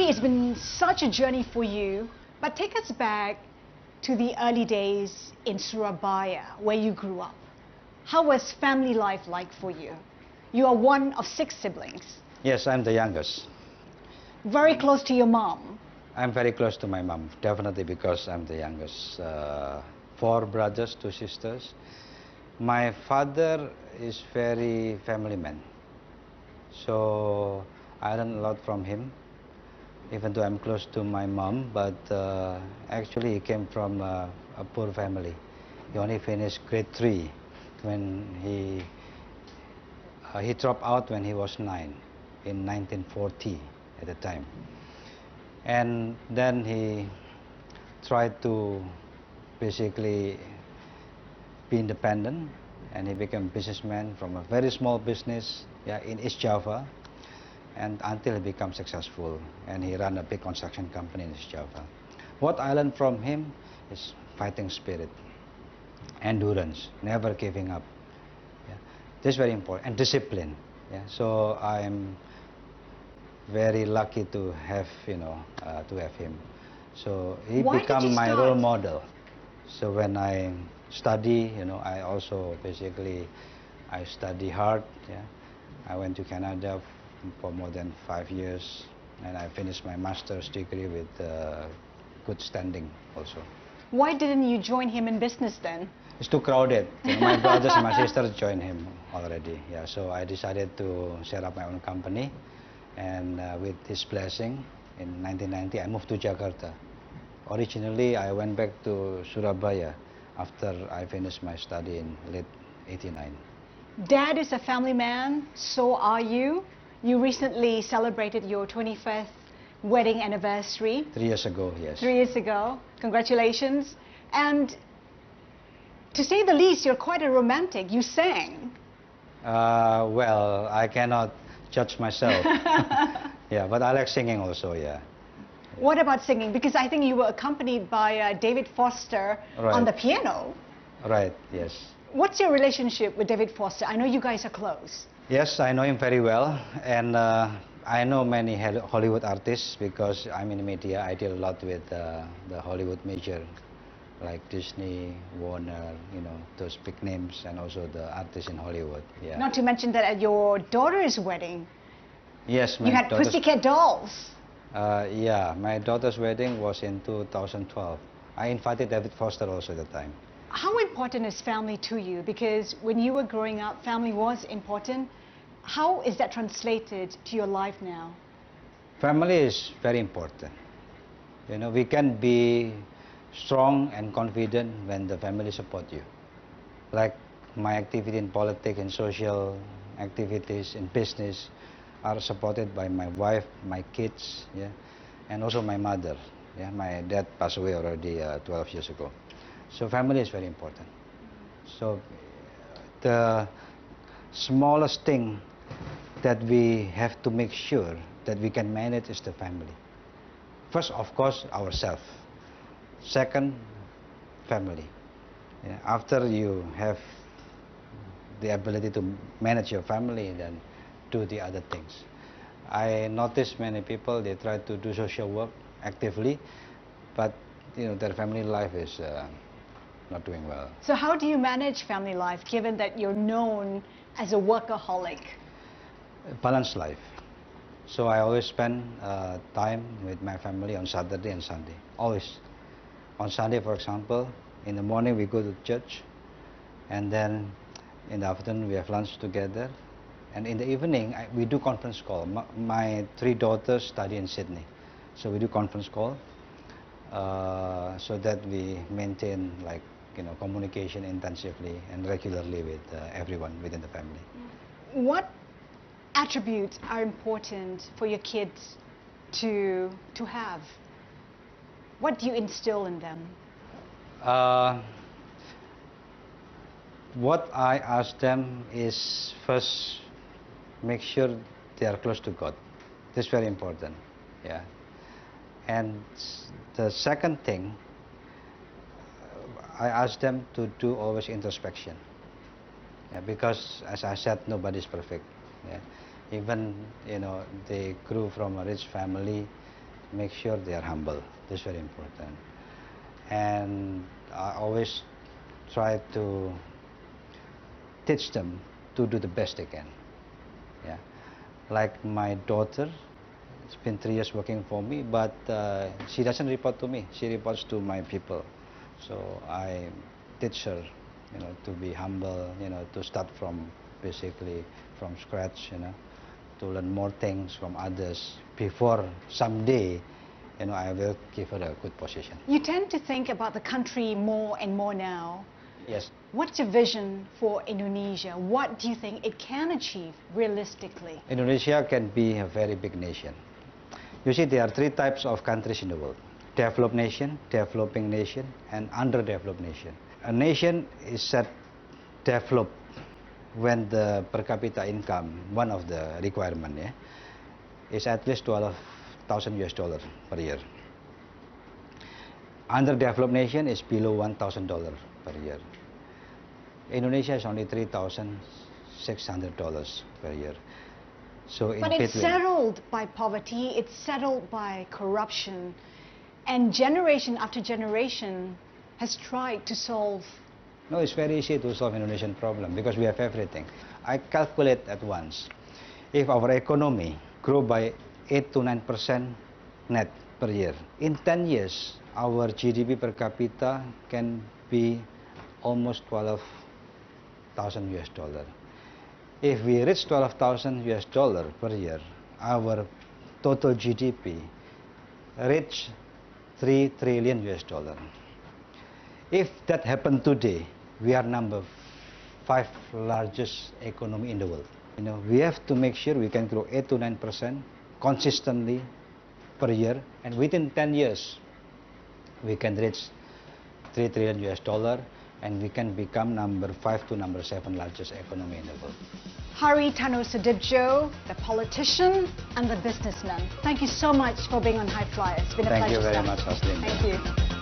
Hary, it's been such a journey for you, but take us back to the early days in Surabaya, where you grew up. How was family life like for you? You are one of 6 siblings. Yes, I'm the youngest. Very close to your mom. I'm very close to my mom, definitely because I'm the youngest. 4 brothers, 2 sisters. My father is very family man. So I learned a lot from him, even though I'm close to my mom, but actually he came from a poor family. He only finished grade 3 when he dropped out when he was 9 in 1940 at the time. And then he tried to basically be independent, and he became a businessman from a very small business in East Java, and until he became successful, and he ran a big construction company in East Java. What I learned from him is fighting spirit, endurance, never giving up. This is very important, and discipline. So I'm very lucky to have him. So he became my role model. So when I study, I also basically I study hard. I went to Canada for more than 5 years, and I finished my master's degree with good standing also. Why didn't you join him in business then? It's too crowded. My brothers and my sisters joined him already. So I decided to set up my own company, and with his blessing, in 1990 I moved to Jakarta. Originally I went back to Surabaya after I finished my study in late '89. Dad is a family man, so are you. You recently celebrated your 25th wedding anniversary. 3 years ago, yes. 3 years ago. Congratulations. And to say the least, you're quite a romantic. You sang. Well, I cannot judge myself. But I like singing also, What about singing? Because I think you were accompanied by David Foster on the piano. Right, yes. What's your relationship with David Foster? I know you guys are close. Yes, I know him very well, and I know many Hollywood artists because I'm in the media. I deal a lot with the Hollywood major, like Disney, Warner, those big names, and also the artists in Hollywood. Not to mention that at your daughter's wedding, yes, you had Pussycat Dolls. My daughter's wedding was in 2012. I invited David Foster also at the time. How important is family to you? Because when you were growing up, family was important. How is that translated to your life now? Family is very important. We can be strong and confident when the family support you. Like my activity in politics and social activities in business are supported by my wife, my kids, and also my mother. My dad passed away already 12 years ago. So family is very important. So the smallest thing that we have to make sure that we can manage is the family. First, of course, ourselves. Second, family. After you have the ability to manage your family, then do the other things. I notice many people, they try to do social work actively, but their family life is not doing well. So how do you manage family life, given that you're known as a workaholic? Balanced life. So I always spend time with my family on Saturday and Sunday, always. On Sunday, for example, in the morning we go to church, and then in the afternoon we have lunch together, and in the evening we do conference call. My 3 daughters study in Sydney, so we do conference call so that we maintain communication intensively and regularly with everyone within the family. What attributes are important for your kids to have? What do you instill in them? What I ask them is, first, make sure they are close to God. This is very important. And the second thing, I ask them to do always introspection. Because as I said, nobody's perfect. Even they grew from a rich family, make sure they are humble. That's very important. And I always try to teach them to do the best they can. Yeah, like my daughter, it's been 3 years working for me, but she doesn't report to me. She reports to my people. So I teach her, to be humble, to start from basically from scratch, to learn more things from others before someday, I will give her a good position. You tend to think about the country more and more now. Yes. What's your vision for Indonesia? What do you think it can achieve realistically? Indonesia can be a very big nation. You see, there are 3 types of countries in the world: developed nation, developing nation, and underdeveloped nation. A nation is set developed when the per capita income, one of the requirement, is at least $12,000 per year. Underdeveloped nation is below $1,000 per year. Indonesia is only $3,600 per year. So in But it's between, settled by poverty, it's settled by corruption, and generation after generation has tried to solve. no, it's very easy to solve Indonesian problem because we have everything. I calculate at once. If our economy grow by 8 to 9% net per year, in 10 years, our GDP per capita can be almost $12,000. If we reach $12,000 per year, our total GDP reach $3 trillion. If that happened today, we are number 5 largest economy in the world. We have to make sure we can grow 8 to 9% consistently per year, and within 10 years, we can reach $3 trillion, and we can become number 5 to number 7 largest economy in the world. Hary Tanoesoedibjo, the politician and the businessman. Thank you so much for being on High Flyer. It's been a Thank pleasure. you very sir. much, Haslinda. Thank you.